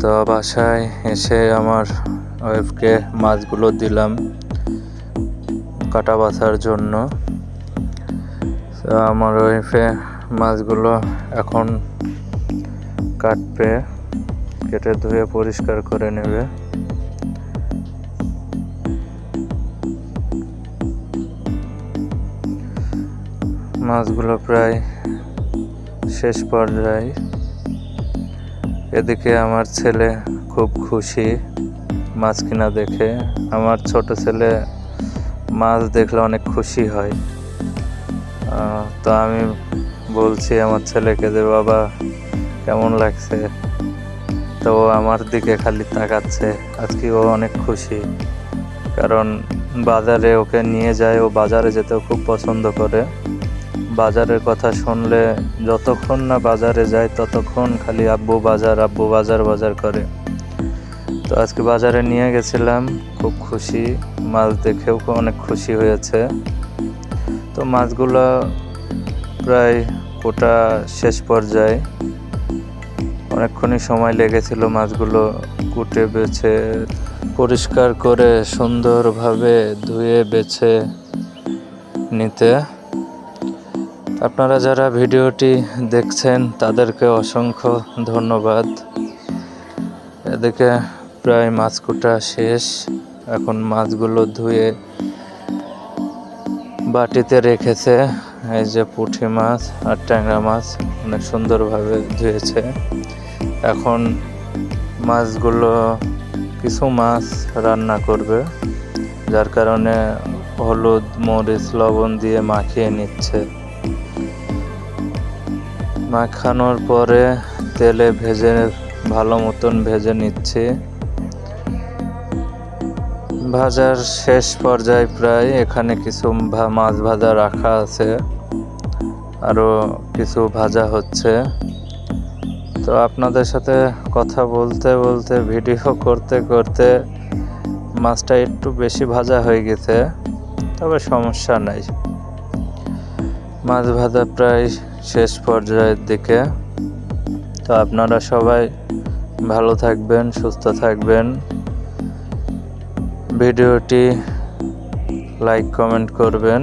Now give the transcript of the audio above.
তো বাসায় এসে আমার ওয়াইফকে মাছগুলো দিলাম কাটা বাছার জন্য। তো আমার ওয়াইফে মাছগুলো এখন কাটবে, কেটে ধুয়ে পরিষ্কার করে নেবে। মাছগুলো প্রায় শেষ পর্যায়ে। এদিকে আমার ছেলে খুব খুশি মাছ কিনা দেখে। আমার ছোট ছেলে মাছ দেখলে অনেক খুশি হয়। তো আমি বলছি আমার ছেলেকে যে বাবা কেমন লাগছে, তো ও আমার দিকে খালি তাকাচ্ছে। আজকে ও অনেক খুশি, কারণ বাজারে ওকে নিয়ে যায়, ও বাজারে যেতেও খুব পছন্দ করে। বাজারের কথা শুনলে যতক্ষণ না বাজারে যায় ততক্ষণ খালি আব্বু বাজার বাজার করে। তো আজকে বাজারে নিয়ে গেছিলাম, খুব খুশি, মাছ দেখেও অনেক খুশি হয়েছে। তো মাছগুলো প্রায় কোটা শেষ পর্যায়ে। অনেকক্ষণই সময় লেগেছিল মাছগুলো কুটে বেছে পরিষ্কার করে সুন্দরভাবে ধুয়ে বেছে নিতে। আপনারা যারা ভিডিওটি দেখছেন তাদেরকে অসংখ্য ধন্যবাদ। এদিকে প্রায় মাছ কুটা শেষ। এখন মাছগুলো ধুয়ে বাটিতে রেখেছে। এই যে পুঁটি মাছ আর ট্যাংরা মাছ অনেক সুন্দরভাবে ধুয়েছে। এখন মাছগুলো কিছু মাছ রান্না করবে, যার কারণে হলুদ মরিচ লবণ দিয়ে মাখিয়ে নিচ্ছে। মাখানোর পরে তেলে ভেজে ভালো মতন ভেজে নিচ্ছি। ভাজার শেষ পর্যায়ে প্রায়। এখানে কিছু মাছ ভাজা রাখা আছে, আরও কিছু ভাজা হচ্ছে। তো আপনাদের সাথে কথা বলতে বলতে ভিডিও করতে করতে মাছটা একটু বেশি ভাজা হয়ে গেছে, তবে সমস্যা নাই। মাছ ভাজা প্রায় শেষ পর্যায়ের দিকে। তো আপনারা সবাই ভালো থাকবেন, সুস্থ থাকবেন। ভিডিওটি লাইক কমেন্ট করবেন।